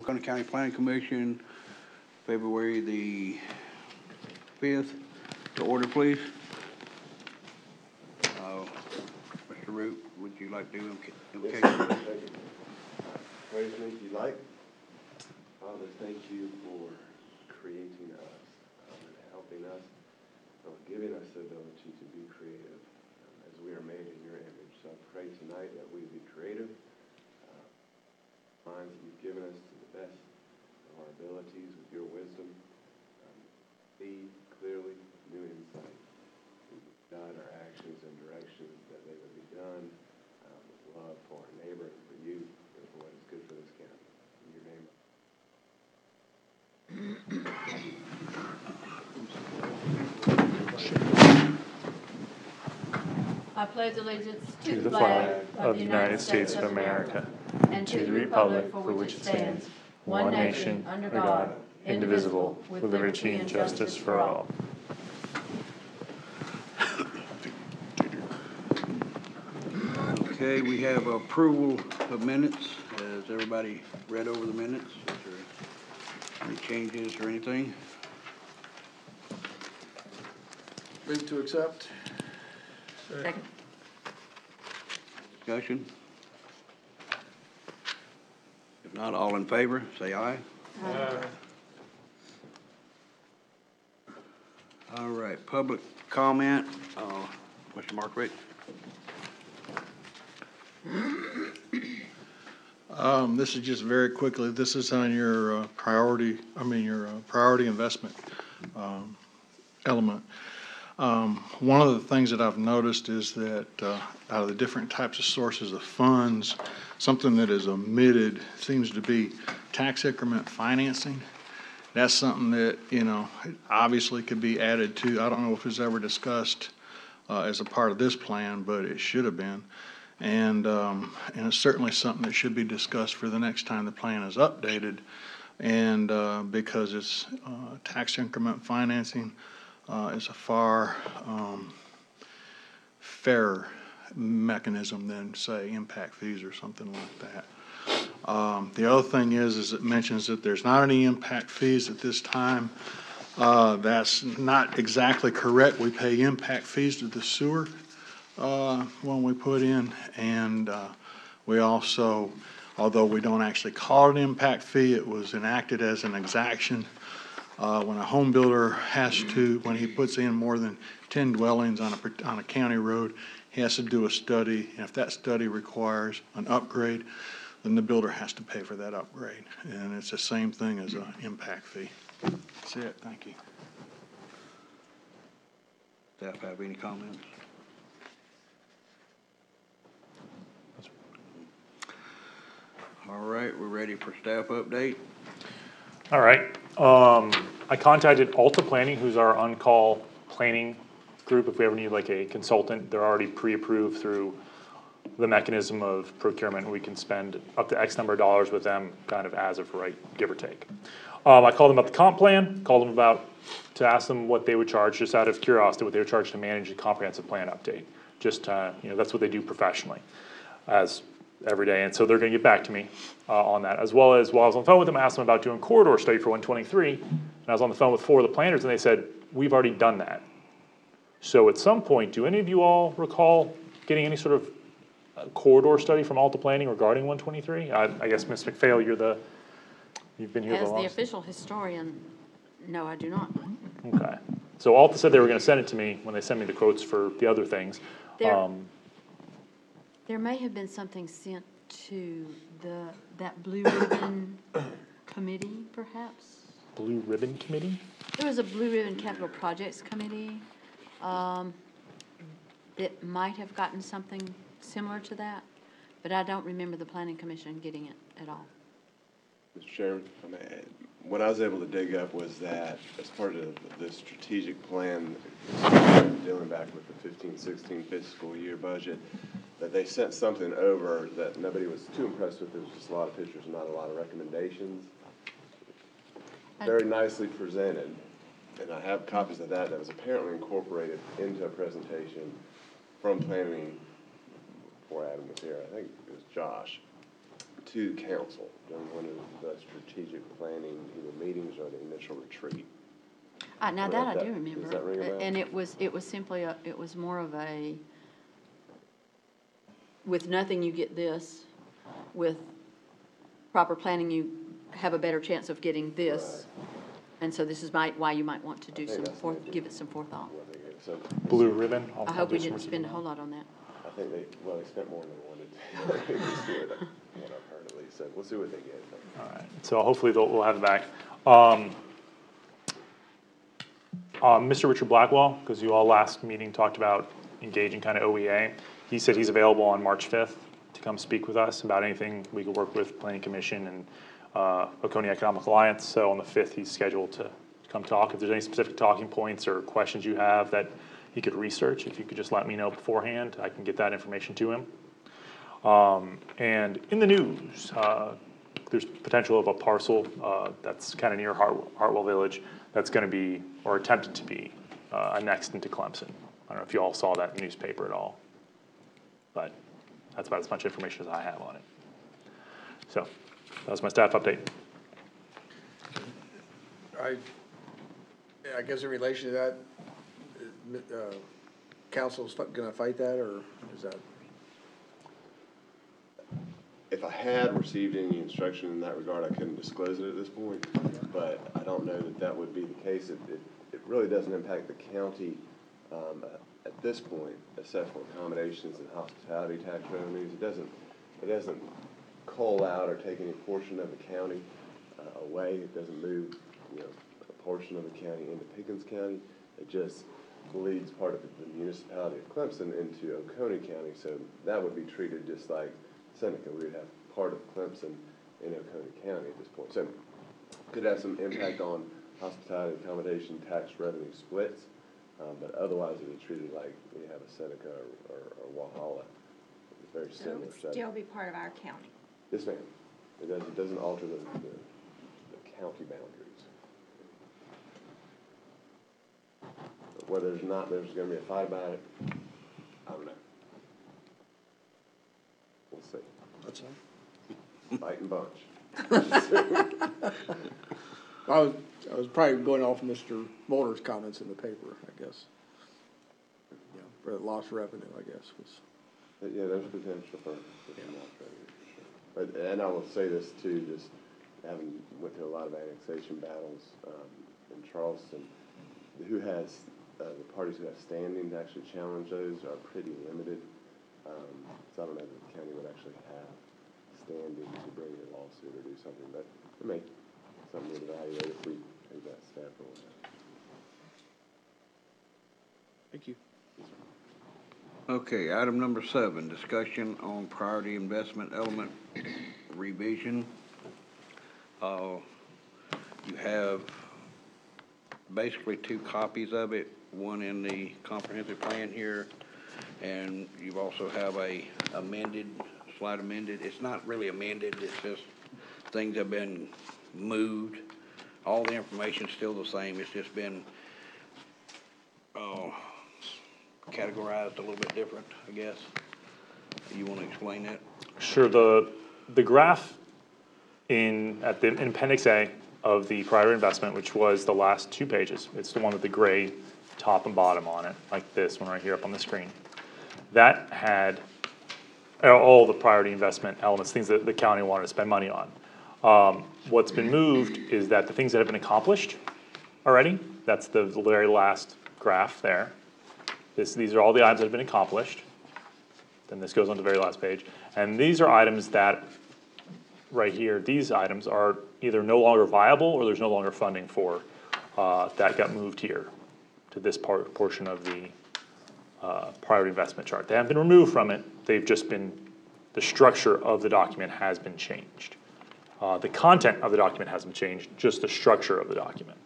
Cumberland County Planning Commission, February the 5th. To order, please. Mr. Root, would you like to do invocation? Thank you. Praise me if you like. Father, thank you for creating us and helping us, giving us the ability to be creative as we are made in your image. So I pray tonight that we be creative, minds that you've given us to the best of our abilities with your wisdom, see clearly, new insight, guide our actions and directions that they would be done with love for our neighbor and for you and for what is good for this county. In your name. I pledge allegiance to the flag of the United States of America and to the republic for which it stands, one nation, under God, indivisible, with liberty and justice for all. Okay, we have approval of minutes. Has everybody read over the minutes? Is there any changes or anything? Move to accept. Second. Discussion? If not, all in favor, say aye. All right, public comment. Mr. Mark Rick. This is just very quickly, this is on your priority investment element. One of the things that I've noticed is that out of the different types of sources of funds, something that is omitted seems to be tax increment financing. That's something that, obviously could be added to. I don't know if it's ever discussed as a part of this plan, but it should have been. And it's certainly something that should be discussed for the next time the plan is updated. And because it's tax increment financing is a far fairer mechanism than, say, impact fees or something like that. The other thing is it mentions that there's not any impact fees at this time. That's not exactly correct. We pay impact fees to the sewer when we put in, and we also, although we don't actually call it an impact fee, it was enacted as an exaction. When a home builder has to, when he puts in more than 10 dwellings on a county road, he has to do a study, and if that study requires an upgrade, then the builder has to pay for that upgrade. And it's the same thing as an impact fee. That's it. Thank you. Staff have any comments? All right, we're ready for staff update. All right. I contacted Alta Planning, who's our on-call planning group. If we ever need like a consultant, they're already pre-approved through the mechanism of procurement. We can spend up to X number of dollars with them kind of as of right, give or take. I called them about the comp plan, called them to ask them what they would charge, just out of curiosity, what they would charge to manage the comprehensive plan update. Just, that's what they do professionally as every day. And so they're going to get back to me on that, as well as while I was on the phone with them, I asked them about doing corridor study for 123. And I was on the phone with 4 of the planners and they said, we've already done that. So at some point, do any of you all recall getting any sort of corridor study from Alta Planning regarding 123? I guess Ms. McPhail, you've been here the As the longest. official historian, no, I do not. Okay. So Alta said they were going to send it to me when they sent me the quotes for the other things. There may have been something sent to that Blue Ribbon Committee, perhaps? Blue Ribbon Committee? There was a Blue Ribbon Capital Projects Committee that might have gotten something similar to that, but I don't remember the Planning Commission getting it at all. Mr. Chairman, what I was able to dig up was that as part of the strategic plan, dealing back with the 15-16 fiscal year budget, that they sent something over that nobody was too impressed with. There was just a lot of pictures and not a lot of recommendations. Very nicely presented, and I have copies of that was apparently incorporated into a presentation from planning before Adam was here. I think it was Josh. to council during one of the strategic planning, either meetings or the initial retreat. Now that I do remember. Does that ring a bell? And it was simply it was more of a, with nothing you get this, with proper planning you have a better chance of getting this. And so this is why you might want to do think some that's the give it some forethought. What they gave. So Blue ribbon. I hope we didn't spend a whole lot on that. I think they spent more than they wanted to. Just what I've heard at least. So we'll see what they get. All right, so hopefully we'll have it back. Mr. Richard Blackwell, because you all last meeting talked about engaging kind of OEA. He said he's available on March 5th to come speak with us about anything we could work with Planning Commission and Oconee Economic Alliance. So on the 5th, he's scheduled to come talk. If there's any specific talking points or questions you have that he could research, if you could just let me know beforehand, I can get that information to him. And in the news, there's potential of a parcel that's kind of near Hartwell Village that's going to be, or attempted to be, annexed into Clemson. I don't know if you all saw that in the newspaper at all, but that's about as much information as I have on it. So that was my staff update. I guess in relation to that, council's gonna fight that, or is that? If I had received any instruction in that regard, I couldn't disclose it at this point, but I don't know that that would be the case. It really doesn't impact the county at this point, except for accommodations and hospitality tax revenues. It doesn't cull out or take any portion of the county away. It doesn't move, a portion of the county into Pickens County. It just bleeds part of the municipality of Clemson into Oconee County, so that would be treated just like Seneca. We would have part of Clemson in Oconee County at this point. So could have some impact on hospitality accommodation tax revenue splits, but otherwise it would be treated like we have a Seneca or Walhalla. It's very So similar. it would still be part of our county. Yes, ma'am. It doesn't alter the county boundaries. But whether there's going to be a fight about it, I don't know. We'll see. That's Fighting bunch. I was probably going off Mr. Mulder's comments in the paper, I guess. Yeah, for the lost revenue, I guess, was. But yeah, there's potential for some loss revenue, for sure. But, and I will say this too, just having went through a lot of annexation battles in Charleston, who has, the parties who have standing to actually challenge those are pretty limited. So I don't know if the county would actually have standing to bring a lawsuit or do something, but it may be something to evaluate if we take that step or whatever. Thank you. Okay, item number 7, discussion on priority investment element revision. You have basically 2 copies of it, one in the comprehensive plan here, and you also have a slight amended. It's not really amended, it's just things have been moved. All the information's still the same, it's just been categorized a little bit different, I guess. You want to explain that? Sure, the graph in Appendix A of the prior investment, which was the last 2 pages, it's the one with the gray top and bottom on it, like this one right here up on the screen. That had all the priority investment elements, things that the county wanted to spend money on. What's been moved is that the things that have been accomplished already, that's the very last graph there. These are all the items that have been accomplished. Then this goes on to the very last page. And these are items that, right here, these items are either no longer viable or there's no longer funding for, that got moved here to this portion of the priority investment chart. They haven't been removed from it, they've just been, the structure of the document has been changed. The content of the document hasn't changed, just the structure of the document.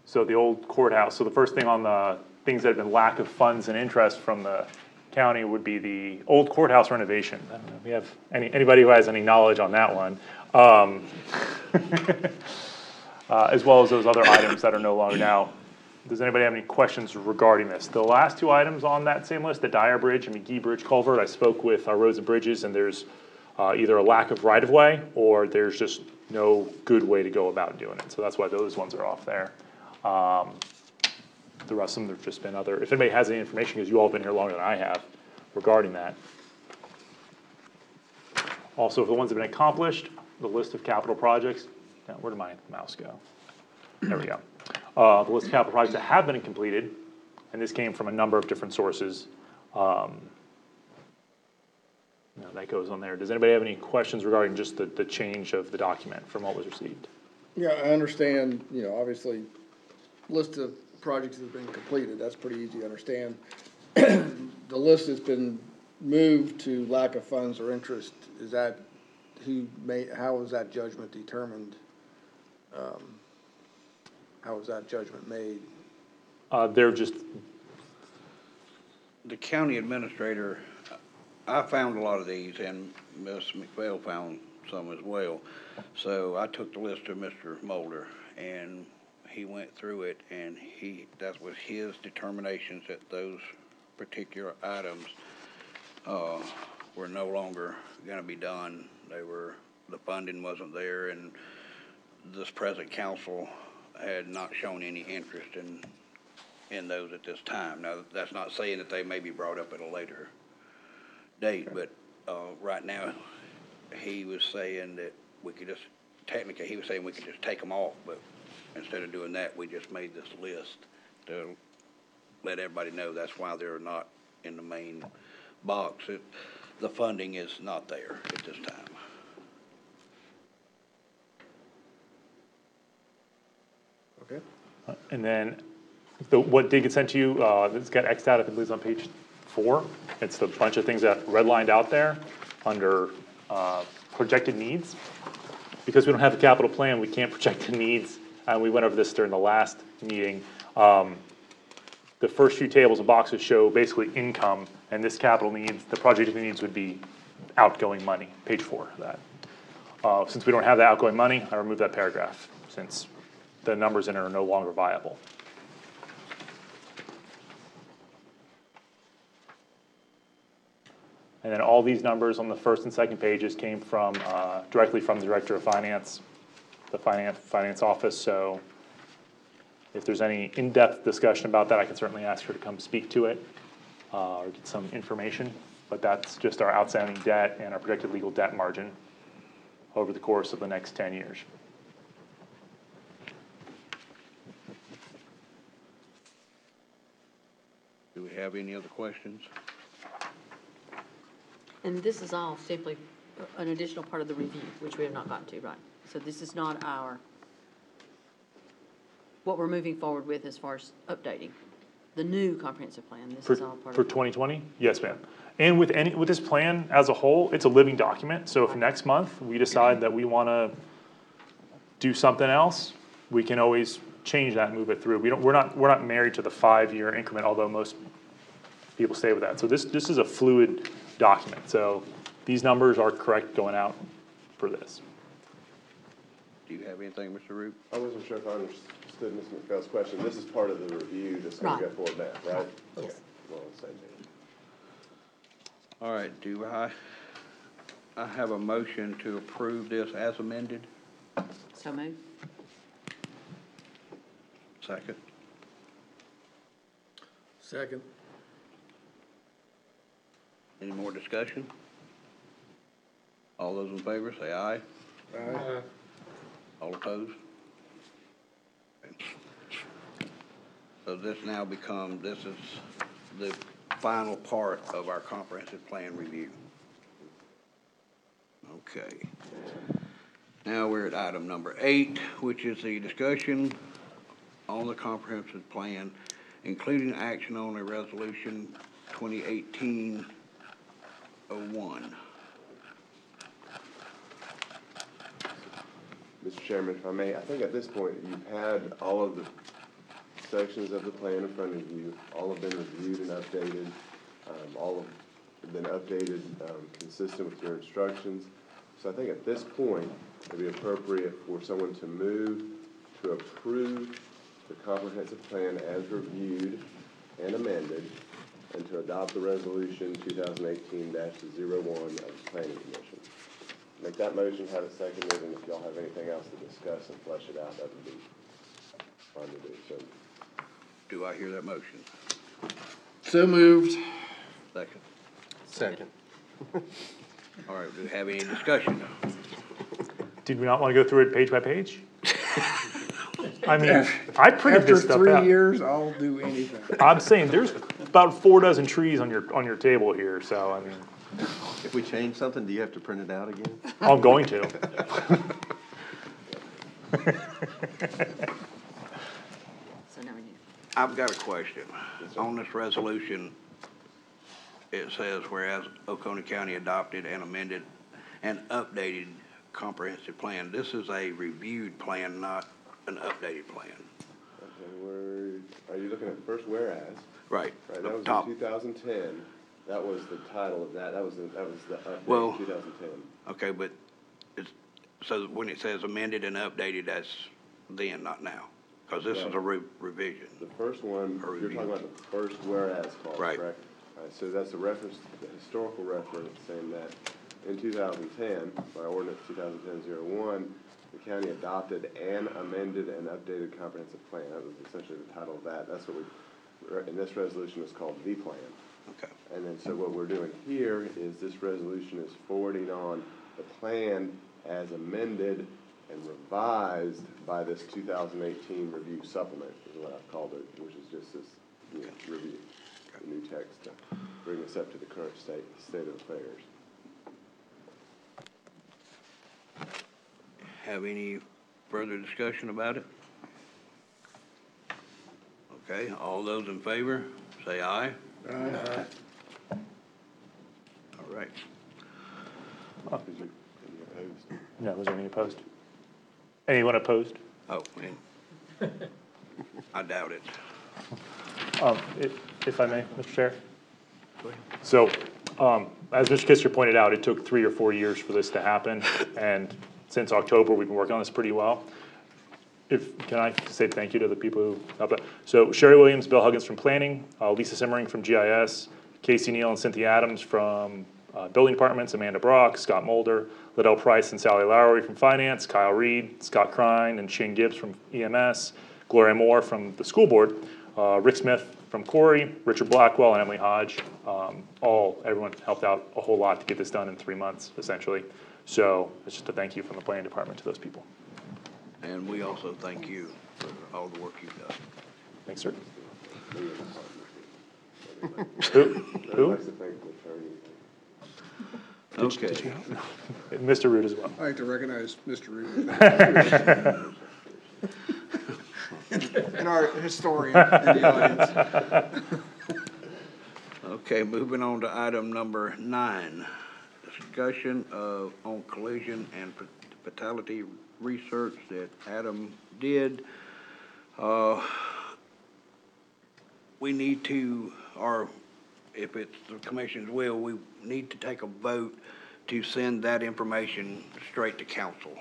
So the old courthouse, so the first thing on the things that have been lack of funds and interest from the county would be the old courthouse renovation. I don't know if we have anybody who has any knowledge on that one. As well as those other items that are no longer now. Does anybody have any questions regarding this? The last two items on that same list, the Dyer Bridge and McGee Bridge culvert, I spoke with our roads and bridges, and there's either a lack of right-of-way, or there's just no good way to go about doing it, so that's why those ones are off there. The rest of them, there've just been other, if anybody has any information, because you all have been here longer than I have, regarding that. Also, the ones that have been accomplished, the list of capital projects, now, where did my mouse go? There we go. The list of capital projects that have been completed, and this came from a number of different sources. That goes on there. Does anybody have any questions regarding just the change of the document from what was received? Yeah, I understand, obviously, list of projects that have been completed, that's pretty easy to understand. The list that's been moved to lack of funds or interest, is that, how was that judgment determined? How was that judgment made? They're just, The county administrator, I found a lot of these, and Ms. McPhail found some as well. So I took the list to Mr. Mulder, and he went through it, and that was his determinations that those particular items were no longer gonna be done. The funding wasn't there, and this present council had not shown any interest in those at this time. Now, that's not saying that they may be brought up at a later date, but right now, he was saying that we could just, technically, he was saying we could just take them off, but instead of doing that, we just made this list to let everybody know that's why they're not in the main box. The funding is not there at this time. Okay. and then what did get sent to you, it's got Xed out, I believe it's on page 4. It's the bunch of things that redlined out there under projected needs. Because we don't have a capital plan, we can't project the needs, and we went over this during the last meeting. The first few tables and boxes show basically income, and this capital needs, the projected needs would be outgoing money, page 4 of that. Since we don't have the outgoing money, I removed that paragraph, since the numbers in it are no longer viable. And then all these numbers on the first and second pages came from, directly from the Director of Finance, the finance office, so if there's any in-depth discussion about that, I can certainly ask her to come speak to it, or get some information, but that's just our outstanding debt and our projected legal debt margin over the course of the next 10 years. Do we have any other questions? And this is all simply an additional part of the review, which we have not gotten to, right? So this is not what we're moving forward with as far as updating the new comprehensive plan. This is all part For of it. 2020? Yes, ma'am. And with this plan as a whole, it's a living document, so if next month we decide that we wanna do something else, we can always change that and move it through. We're not married to the 5-year increment, although most people stay with that. So this is a fluid document, so these numbers are correct going out for this. Do you have anything, Mr. Root? I wasn't sure if I understood Ms. McPhail's question. This is part of the review that's gonna go Right. forward now, right? Yes. Okay. Well, on the same page. All right, do I have a motion to approve this as amended? So moved. Second. Second. Any more discussion? All those in favor, say aye. Aye. All opposed? So this is the final part of our comprehensive plan review. Okay. Now we're at item number 8, which is the discussion on the comprehensive plan, including action on a resolution 2018-01. Mr. Chairman, if I may, I think at this point, you've had all of the sections of the plan in front of you. All have been reviewed and updated. All have been updated consistent with your instructions. So I think at this point, it'd be appropriate for someone to move to approve the comprehensive plan as reviewed and amended, and to adopt the resolution 2018-01 of the Planning Commission. Make that motion, have it seconded, and if y'all have anything else to discuss and flesh it out, that would be fine to do. So, Do I hear that motion? So moved. Second. Second. All right, do we have any discussion? Did we not want to go through it page by page? I mean, I printed After this stuff 3 out. years, I'll do anything. I'm saying there's about 4 dozen trees on your table here, so I mean, If we change something, do you have to print it out again? I'm going to. So now we need, I've got a question. On this resolution, it says, whereas Oconee County adopted and amended and updated comprehensive plan. This is a reviewed plan, not an updated plan. okay, are you looking at first whereas? Right. Right, that was Top. in 2010. That was the title of that. That was the update Well- in 2010. Okay, but it's, so when it says amended and updated, that's then, not now? Because this is a revision. The first one, Or you're review. talking about the first whereas clause, Right. correct? All right, so that's a reference, the historical reference saying that in 2010, by ordinance 2010-01, the county adopted and amended an updated comprehensive plan. That was essentially the title of that. That's what we, in this resolution is called the plan. Okay. And then, so what we're doing here is this resolution is forwarding on the plan as amended and revised by this 2018 review supplement, is what I've called it, which is just this, review, the new text to bring us up to the current state of affairs. Have any further discussion about it? Okay, all those in favor, say aye. Aye. All right. Any opposed? No, was there any opposed? Anyone opposed? Oh, and I doubt it. If I may, Mr. Chair? So, as Mr. Kister pointed out, it took 3 or 4 years for this to happen, and since October, we've been working on this pretty well. Can I say thank you to the people who helped out? So Sherry Williams, Bill Huggins from Planning, Lisa Simmering from GIS, Casey Neal and Cynthia Adams from Building Departments, Amanda Brock, Scott Mulder, Liddell Price and Sally Lowry from Finance, Kyle Reed, Scott Crine and Shane Gibbs from EMS, Gloria Moore from the School Board, Rick Smith from Corey, Richard Blackwell and Emily Hodge. Everyone helped out a whole lot to get this done in 3 months, essentially. So it's just a thank you from the Planning Department to those people. And we also thank you for all the work you've done. Thanks, sir. I'd Who? like to thank the attorney. Okay. Mr. Root as well. I'd like to recognize Mr. Reed. And our historian in the audience. Okay, moving on to item number 9, discussion on collision and fatality research that Adam did. We need to, or if it's the commission's will, we need to take a vote to send that information straight to council.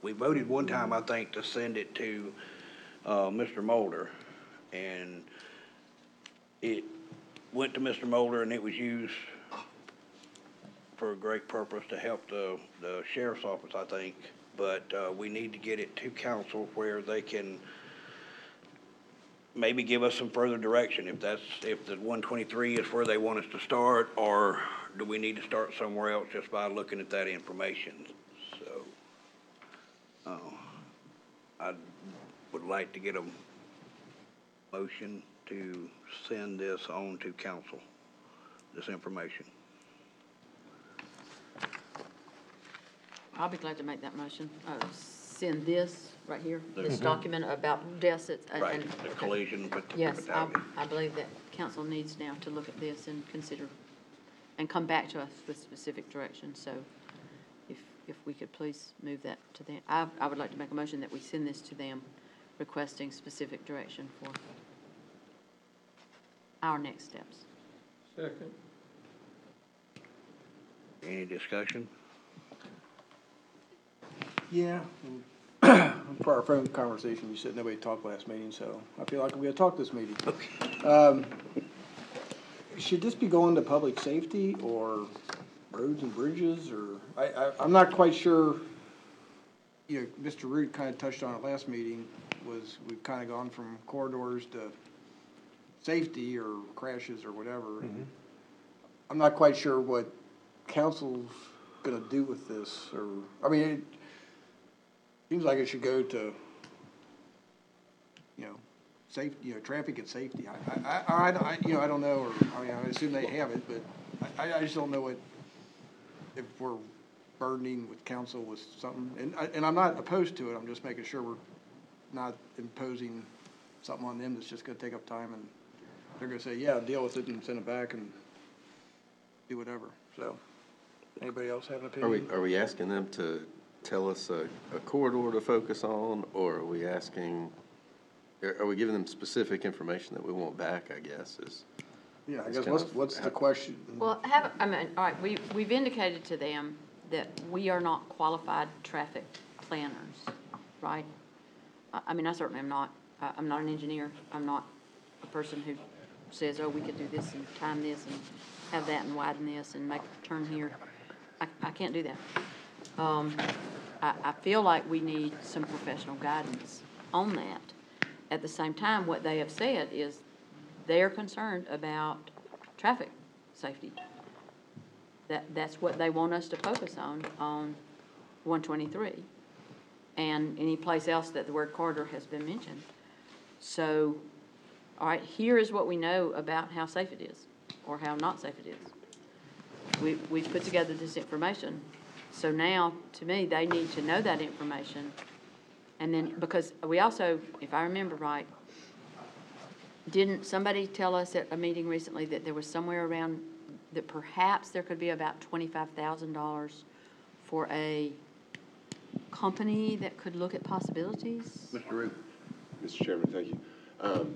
We voted one time, I think, to send it to Mr. Mulder, and it went to Mr. Mulder, and it was used for a great purpose to help the sheriff's office, I think. But we need to get it to council where they can maybe give us some further direction, if the 123 is where they want us to start, or do we need to start somewhere else just by looking at that information? So, I would like to get a motion to send this on to council, this information. I'll be glad to make that motion. Send this right here, this document about deaths. Right, the collision Yes, fatality. I believe that council needs now to look at this and consider, and come back to us with specific direction. So if we could please move that to them. I would like to make a motion that we send this to them requesting specific direction for our next steps. Second. Any discussion? Yeah, for our phone conversation, you said nobody talked last meeting, so I feel like we gotta talk this meeting. Should this be going to public safety or roads and bridges, or, I'm not quite sure. You know, Mr. Root kinda touched on it last meeting, was we've kinda gone from corridors to safety or crashes or whatever. I'm not quite sure what council's gonna do with this, or, I mean, it seems like it should go to, safety, traffic and safety. I don't know, or, I mean, I assume they have it, but I just don't know what, if we're burdening with council with something, and I'm not opposed to it, I'm just making sure we're not imposing something on them that's just gonna take up time, and they're gonna say, yeah, deal with it and send it back and do whatever, so. Anybody else have an opinion? Are we asking them to tell us a corridor to focus on, or are we giving them specific information that we want back, I guess, is? Yeah, I It's guess, kind of- what's the question? Well, all right, we've indicated to them that we are not qualified traffic planners, right? I mean, I certainly am not. I'm not an engineer. I'm not a person who says, oh, we could do this and time this and have that and widen this and make a turn here. I can't do that. I feel like we need some professional guidance on that. At the same time, what they have said is they're concerned about traffic safety. That's what they want us to focus on 123, and any place else that the word corridor has been mentioned. So, all right, here is what we know about how safe it is, or how not safe it is. We've put together this information, so now, to me, they need to know that information. And then, because we also, if I remember right, didn't somebody tell us at a meeting recently that there was somewhere around, that perhaps there could be about $25,000 for a company that could look at possibilities? Mr. Root? Mr. Chairman, thank you.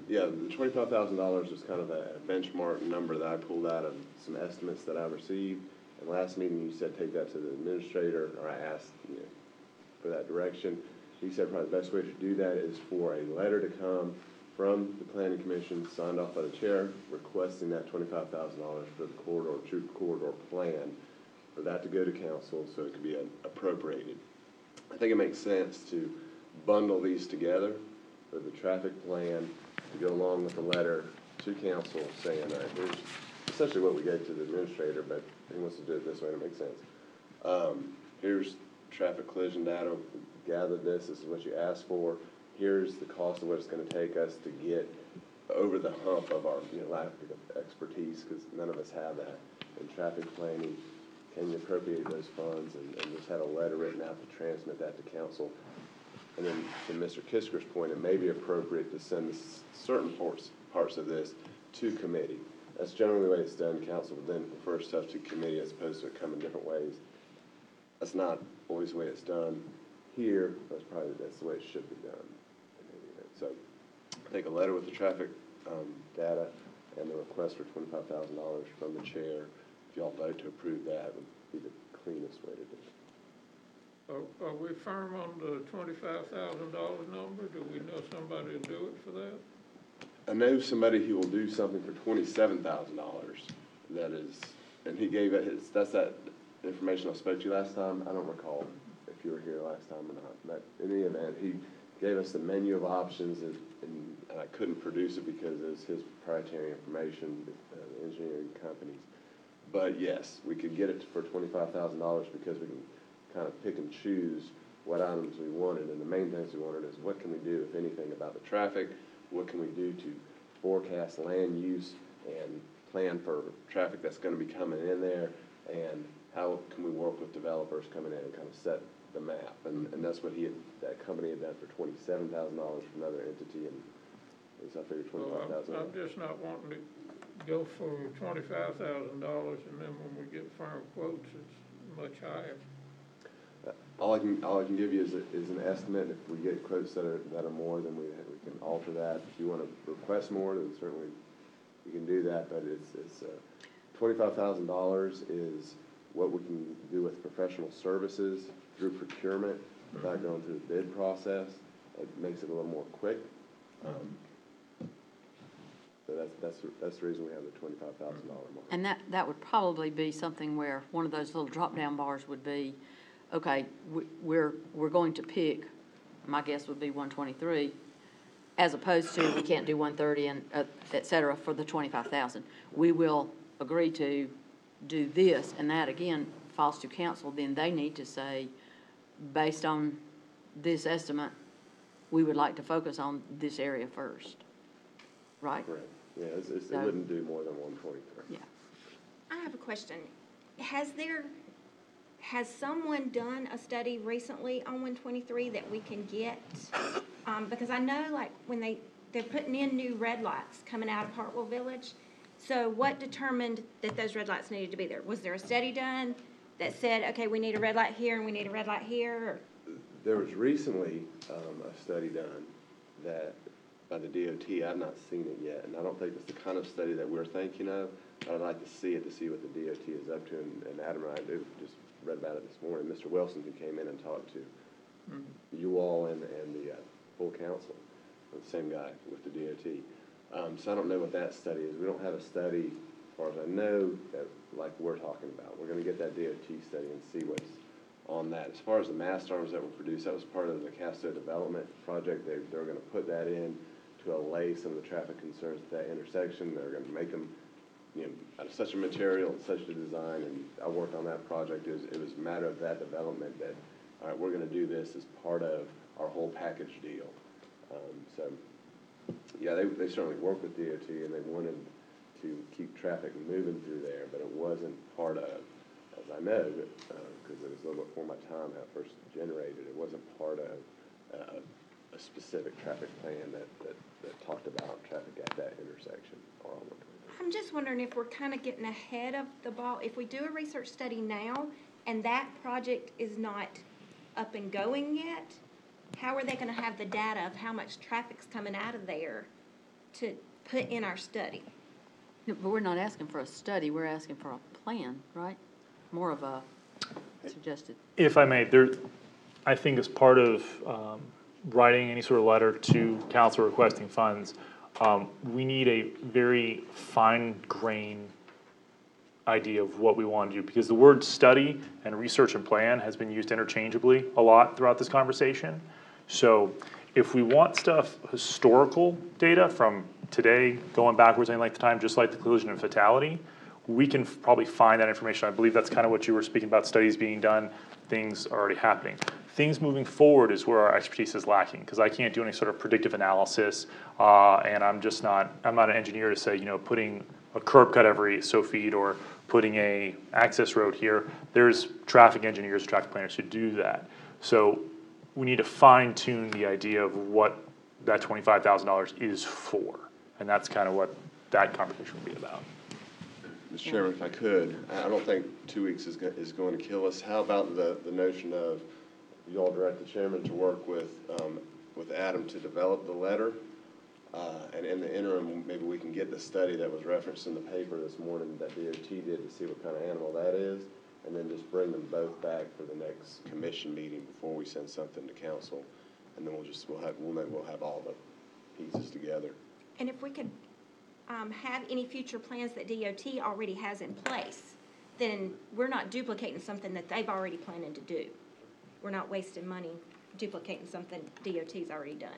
Yeah, the $25,000 is kind of a benchmark number that I pulled out of some estimates that I received. And last meeting, you said take that to the administrator, or I asked, for that direction. He said probably the best way to do that is for a letter to come from the planning commission, signed off by the chair, requesting that $25,000 for the corridor, true corridor plan, for that to go to council so it could be appropriated. I think it makes sense to bundle these together for the traffic plan to go along with the letter to council saying, all right, here's essentially what we gave to the administrator, but he wants to do it this way, and it makes sense. Here's traffic collision data, we gathered this is what you asked for. Here's the cost of what it's gonna take us to get over the hump of our, lack of expertise, because none of us have that in traffic planning. Can you appropriate those funds, and just had a letter written out to transmit that to council. And then to Mr. Kisker's point, it may be appropriate to send certain parts of this to committee. That's generally the way it's done. Council would then refer stuff to committee as opposed to it coming different ways. That's not always the way it's done here, but that's the way it should be done. So take a letter with the traffic data and the request for $25,000 from the chair. If y'all vote to approve that, would be the cleanest way to do it. Are we firm on the $25,000 number? Do we know somebody to do it for that? I know somebody who will do something for $27,000. That is, and he gave it that's that information I spoke to you last time. I don't recall if you were here last time or not. But in any event, he gave us the menu of options, and I couldn't produce it because it was his proprietary information, engineering companies. But yes, we could get it for $25,000 because we can kind of pick and choose what items we wanted. And the main things we wanted is what can we do, if anything, about the traffic? What can we do to forecast land use and plan for traffic that's going to be coming in there? And how can we work with developers coming in and kind of set the map? And that's what that company had done for $27,000 for another entity, and I figured $25,000. I'm just not wanting to go for $25,000, and then when we get firm quotes, it's much higher. All I can give you is an estimate. If we get quotes that are more, then we can alter that. If you want to request more, then certainly we can do that. But it's $25,000 is what we can do with professional services through procurement without going through the bid process. It makes it a little more quick. So that's the reason we have the $25,000 mark. And that would probably be something where one of those little drop-down bars would be, okay, we're going to pick, my guess would be 123, as opposed to we can't do 130 and, et cetera, for the 25,000. We will agree to do this, and that again falls to council, then they need to say, based on this estimate, we would like to focus on this area first, right? Correct. Yeah, it So- wouldn't do more than 123. Yeah. I have a question. Has someone done a study recently on 123 that we can get? Because I know like when they're putting in new red lights coming out of Hartwell Village. So what determined that those red lights needed to be there? Was there a study done that said, okay, we need a red light here and we need a red light here? Or? There was recently a study done that, by the DOT, I've not seen it yet, and I don't think it's the kind of study that we're thinking of, but I'd like to see it to see what the DOT is up to, and Adam and I just read about it this morning. Mr. Wilson, who came in and talked to you all and the full council, the same guy with the DOT. So I don't know what that study is. We don't have a study, as far as I know, that like we're talking about. We're gonna get that DOT study and see what's on that. As far as the mast arms that were produced, that was part of the Casto development project. They're gonna put that in to allay some of the traffic concerns at that intersection. They're gonna make them, out of such a material and such a design, and I worked on that project. It was a matter of that development that, all right, we're gonna do this as part of our whole package deal. So, yeah, they certainly worked with DOT, and they wanted to keep traffic moving through there, but it wasn't part of, as I know, because it was a little bit before my time how it first generated, it wasn't part of a specific traffic plan that talked about traffic at that intersection or on 123. I'm just wondering if we're kind of getting ahead of the ball. If we do a research study now and that project is not up and going yet, how are they going to have the data of how much traffic's coming out of there to put in our study? No, but we're not asking for a study, we're asking for a plan, right? More of a suggested. If I may, I think as part of writing any sort of letter to council requesting funds, we need a very fine-grained idea of what we want to do, because the word study and research and plan has been used interchangeably a lot throughout this conversation. So if we want stuff, historical data from today, going backwards any length of time, just like the collision and fatality, we can probably find that information. I believe that's kind of what you were speaking about, studies being done, things are already happening. Things moving forward is where our expertise is lacking, because I can't do any sort of predictive analysis, and I'm not an engineer to say, putting a curb cut every so feet or putting a access road here. There's traffic engineers, traffic planners who do that. So we need to fine tune the idea of what that $25,000 is for, and that's kind of what that conversation will be about. Mr. Chairman, if I could, I don't think 2 weeks is going to kill us. How about the notion of you all direct the chairman to work with Adam to develop the letter, and in the interim, maybe we can get the study that was referenced in the paper this morning that DOT did to see what kind of animal that is, and then just bring them both back for the next commission meeting before we send something to council, and then we'll have all the pieces together. And if we could have any future plans that DOT already has in place, then we're not duplicating something that they've already planned to do. We're not wasting money duplicating something DOT's already done.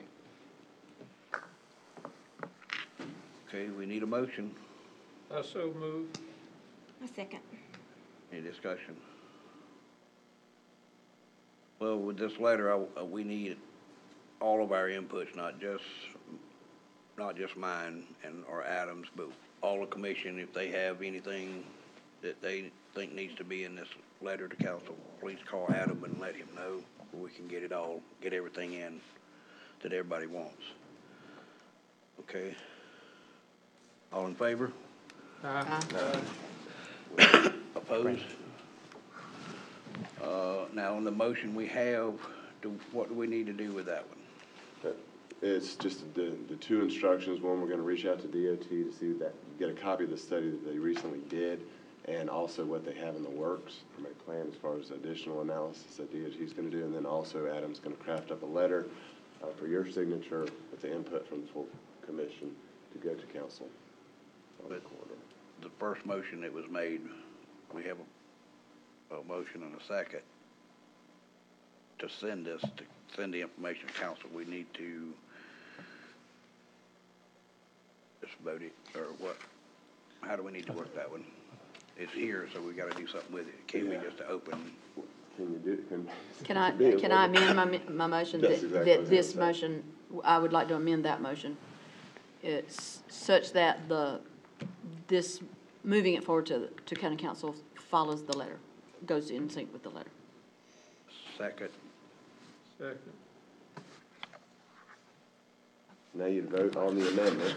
Okay, we need a motion. I so move. A second. Any discussion? Well, with this letter, we need all of our inputs, not just mine or Adam's, but all the commission. If they have anything that they think needs to be in this letter to council, please call Adam and let him know. We can get everything in that everybody wants. Okay? All in favor? Opposed? Now, on the motion we have, what do we need to do with that one? It's just the two instructions. One, we're going to reach out to DOT to see that, get a copy of the study that they recently did, and also what they have in the works from a plan as far as additional analysis that DOT's gonna do, and then also Adam's gonna craft up a letter for your signature with the input from the full commission to go to council on the corridor. The first motion that was made, we have a motion and a second to send the information to council. We need to just vote it, or what? How do we need to work that one? It's here, so we gotta do something with it. Can't be just open. Can you do, Can I amend my motion That's that, exactly what I that was this gonna say. motion, I would like to amend that motion. It's such that this, moving it forward to county council follows the letter, goes in sync with the letter. Second, Second. now you vote on the amendment.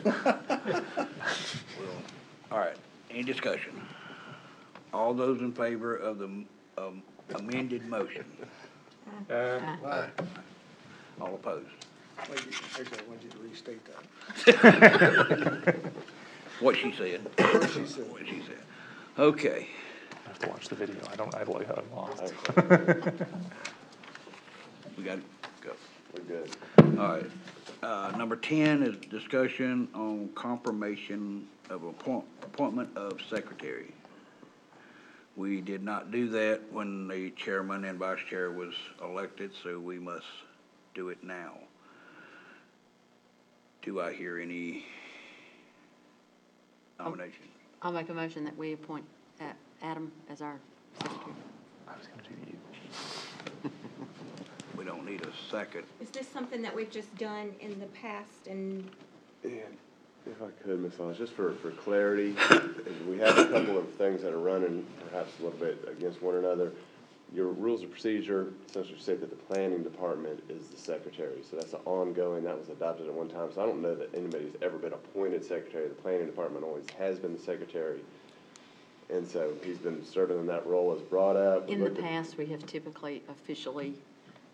all right, any discussion? All those in favor of the amended motion? All opposed? Actually, I want you to restate that. What she said. What she said. What she said. Okay. I have to watch the video. I'm lost. We got to go. We're good. All right. Number 10 is discussion on confirmation of appointment of secretary. We did not do that when the chairman and vice chair was elected, so we must do it now. Do I hear any nomination? I'll make a motion that we appoint Adam as our secretary. I was gonna do you. We don't need a second. Is this something that we've just done in the past and And if I could, Ms. Hollis, just for clarity, we have a couple of things that are running perhaps a little bit against one another. Your rules of procedure essentially state that the planning department is the secretary, so that's an ongoing, that was adopted at one time, so I don't know that anybody's ever been appointed secretary. The planning department always has been the secretary, and so he's been serving in that role as brought up. In the past, we have typically officially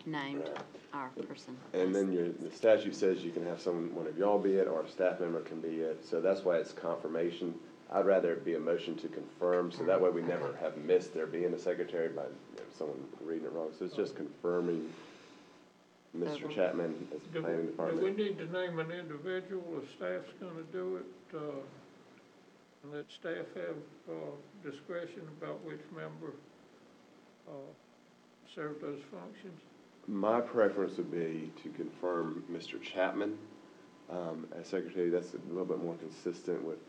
named our person. And then the statute says you can have one of y'all be it, or a staff member can be it, so that's why it's confirmation. I'd rather it be a motion to confirm, so that way we never have missed there being a secretary by someone reading it wrong. So it's just confirming Mr. Chapman as the Do planning we department. need to name an individual, if staff's gonna do it, and let staff have, discretion about which member, serve those functions? My preference would be to confirm Mr. Chapman as secretary. That's a little bit more consistent with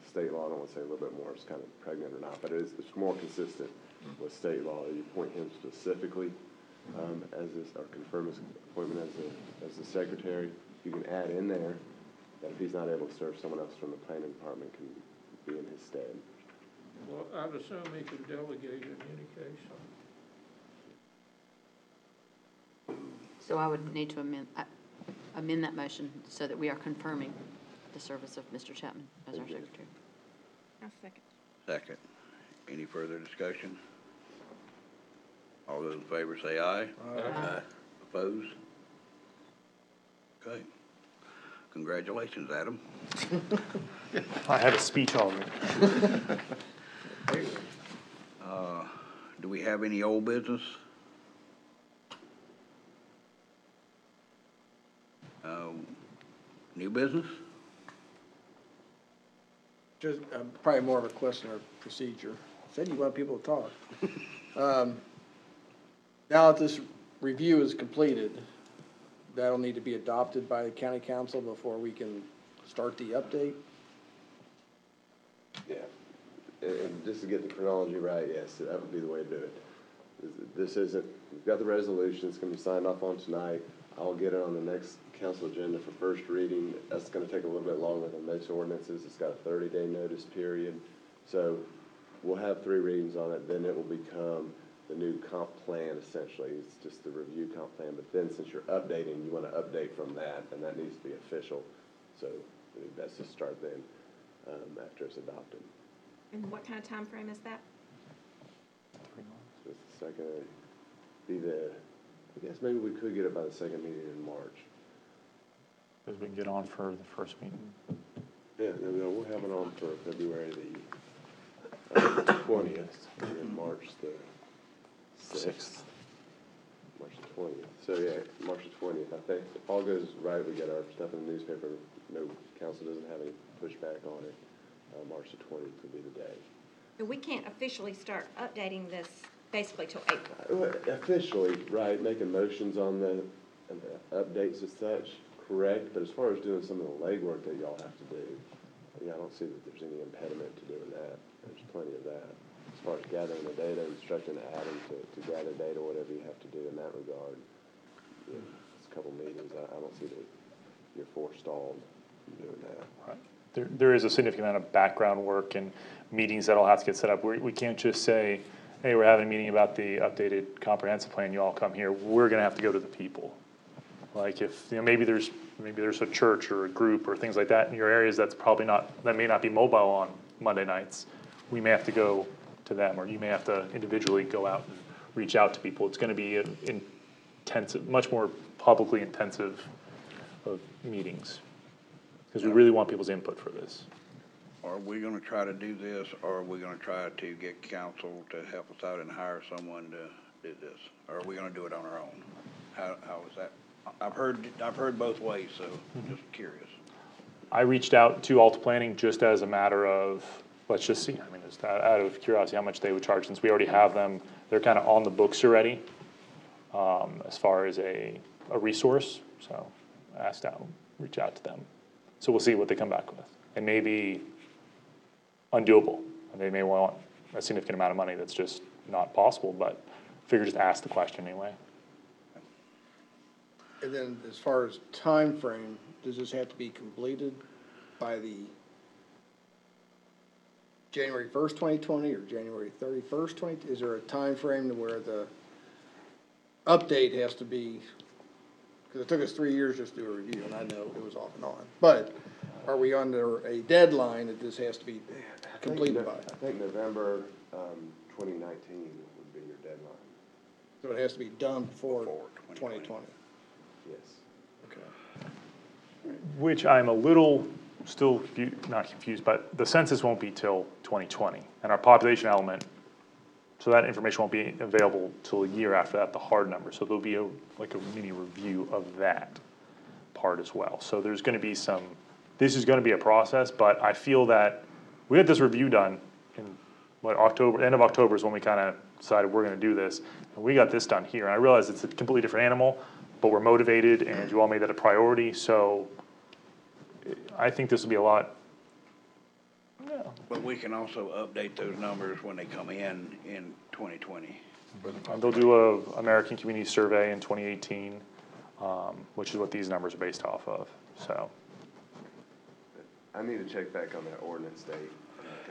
state law. I don't want to say a little bit more, it's kind of pregnant or not, but it's more consistent with state law. You appoint him specifically or confirm his appointment as the secretary. You can add in there that if he's not able to serve, someone else from the planning department can be in his stead. Well, I'd assume he could delegate in any case. So I would need to amend that motion so that we are confirming the service of Mr. Chapman as our secretary. I'll second. Second. Any further discussion? All those in favor say aye. Aye. Opposed? Okay. Congratulations, Adam. I had a speech already. Do we have any old business? New business? Just, probably more of a question of procedure. Said you want people to talk. Now that this review is completed, that'll need to be adopted by the county council before we can start the update? Yeah, and just to get the chronology right, yes, that would be the way to do it. This isn't, we've got the resolution, it's gonna be signed off on tonight. I'll get it on the next council agenda for first reading. That's gonna take a little bit longer than most ordinances. It's got a 30-day notice period. So we'll have 3 readings on it, then it will become the new comp plan essentially. It's just the review comp plan, but then since you're updating, you wanna update from that, and that needs to be official. So that's just start then, after it's adopted. And what kind of time frame is that? So it's the second, I guess maybe we could get it by the second meeting in March. Because we can get on for the first meeting. Yeah, no, we'll have it on for February the 20th, and then March the 6th. March the 20th. So yeah, March the 20th. I think if all goes right, we get our stuff in the newspaper. No council doesn't have any pushback on it. March the 20th would be the day. But we can't officially start updating this basically till April. Officially, right, making motions on the updates and such, correct, but as far as doing some of the legwork that y'all have to do, yeah, I don't see that there's any impediment to doing that. There's plenty of that. As far as gathering the data, instructing Adam to gather data, whatever you have to do in that regard, yeah, it's a couple meetings, I don't see that you're forestalled from doing that. Right. There is a significant amount of background work and meetings that'll have to get set up. We can't just say, hey, we're having a meeting about the updated comprehensive plan, you all come here. We're gonna have to go to the people. Like if, maybe there's a church or a group or things like that in your areas that may not be mobile on Monday nights. We may have to go to them, or you may have to individually go out and reach out to people. It's gonna be an intensive, much more publicly intensive of meetings. Because we really want people's input for this. Are we gonna try to do this, or are we gonna try to get council to help us out and hire someone to do this? Or are we gonna do it on our own? How is that? I've heard both ways, so just curious. I reached out to Alta Planning just as a matter of, let's just see, I mean, just out of curiosity, how much they would charge, since we already have them, they're kind of on the books already, as far as a resource, so I reach out to them. So we'll see what they come back with. It may be undoable, and they may want a significant amount of money that's just not possible, but figure just ask the question anyway. And then as far as time frame, does this have to be completed by the January 1st, 2020 or January 31st, 20? Is there a time frame to where the update has to be? Because it took us 3 years just to do a review, and I know it was off and on. But are we under a deadline that this has to be completed by? I think November 2019 would be your deadline. So it has to be done before 2020? Yes. Okay. Which I'm a little still not confused, but the census won't be till 2020, and our population element, so that information won't be available till a year after that, the hard number. So there'll be like a mini review of that part as well. So there's gonna be this is gonna be a process, but I feel that we had this review done in end of October is when we kind of decided we're gonna do this, and we got this done here. And I realize it's a completely different animal, but we're motivated, and you all made that a priority, so I think this will be a lot. Yeah. But we can also update those numbers when they come in 2020. They'll do a American Community Survey in 2018, which is what these numbers are based off of, so. I need to check back on that ordinance date.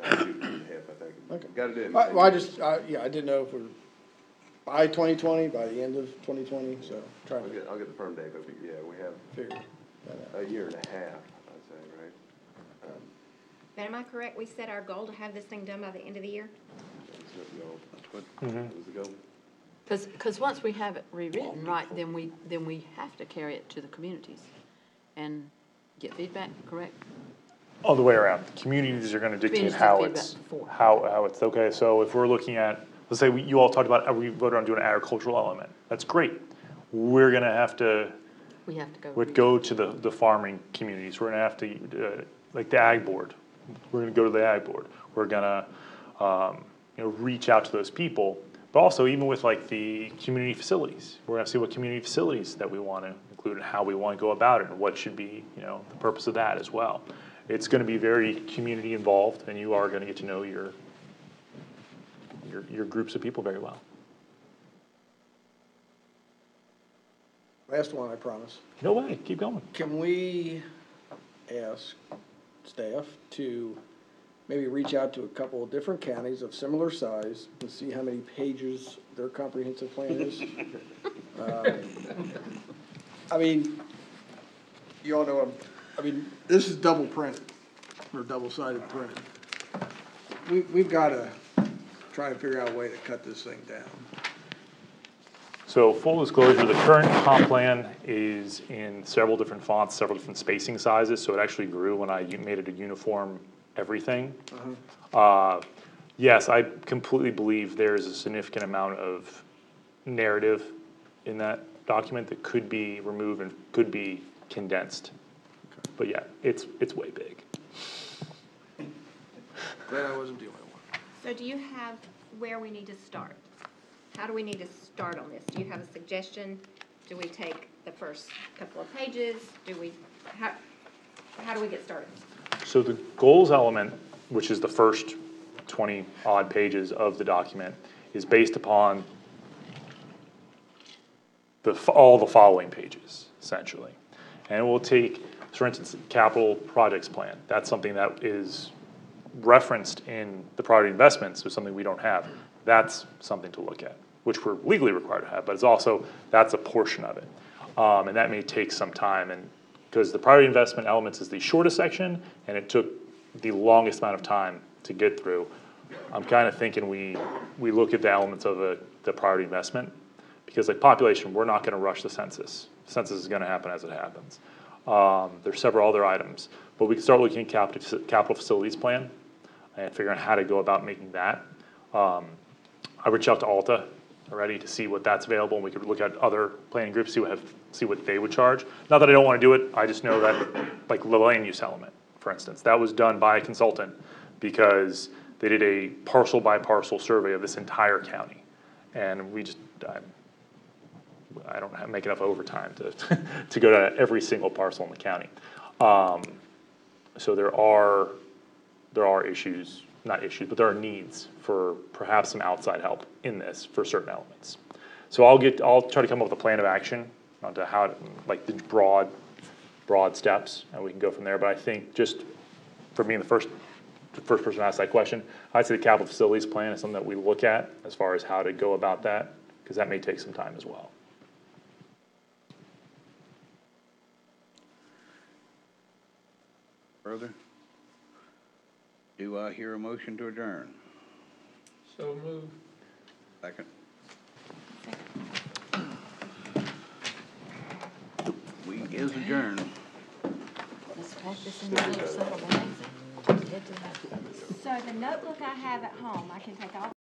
Kind of shoot from the hip, I think. Okay. Got to do it. Well, I didn't know if we're by 2020, by the end of 2020, so trying to I'll get the firm date, but yeah, we have figure that out. a year and a half, I'd say, right? But am I correct, we set our goal to have this thing done by the end of the year? That's what was the goal. Because once we have it rewritten, right, then we have to carry it to the communities and get feedback, correct? All the way around. Communities are gonna dictate Communities how get it's, feedback before. how it's, okay, so if we're looking at, let's say you all talked about, we voted on doing an agricultural element, that's great. We're gonna have to, We have to go. would go to the farming communities, we're gonna have to, like the ag board, we're gonna go to the ag board. We're gonna, reach out to those people, but also even with like the community facilities, we're gonna see what community facilities that we wanna include and how we wanna go about it, and what should be, the purpose of that as well. It's gonna be very community involved, and you are gonna get to know your groups of people very well. Last one, I promise. No way, keep going. Can we ask staff to maybe reach out to a couple of different counties of similar size and see how many pages their comprehensive plan is? I mean, you all know, this is double printed, or double-sided printed. We've gotta try and figure out a way to cut this thing down. So full disclosure, the current comp plan is in several different fonts, several different spacing sizes, so it actually grew when I made it a uniform everything. Yes, I completely believe there's a significant amount of narrative in that document that could be removed and could be condensed. But yeah, it's way big. Glad I wasn't the only one. So do you have where we need to start? How do we need to start on this? Do you have a suggestion? Do we take the first couple of pages? How do we get started? So the goals element, which is the first 20 odd pages of the document, is based upon all the following pages, essentially. And we'll take, for instance, capital projects plan. That's something that is referenced in the priority investments, so something we don't have. That's something to look at, which we're legally required to have, but it's also, that's a portion of it. And that may take some time, and because the priority investment elements is the shortest section, and it took the longest amount of time to get through. I'm kind of thinking we look at the elements of the priority investment, because like population, we're not gonna rush the census. Census is gonna happen as it happens. There's several other items, but we can start looking at capital facilities plan and figuring out how to go about making that. I reached out to Alta already to see what that's available, and we could look at other planning groups, see what they would charge. Not that I don't wanna do it, I just know that, like the land use element, for instance, that was done by a consultant because they did a parcel by parcel survey of this entire county. And we just, I don't make enough overtime to go to every single parcel in the county. So there are issues, not issues, but there are needs for perhaps some outside help in this for certain elements. So I'll try to come up with a plan of action onto how, like the broad steps, and we can go from there. But I think just for being the first person to ask that question, I'd say the capital facilities plan is something that we look at as far as how to go about that, because that may take some time as well. Further? Do I hear a motion to adjourn? So move. Second. We is adjourned. Let's type this in the next several days and head to the house. So the notebook I have at home, I can take all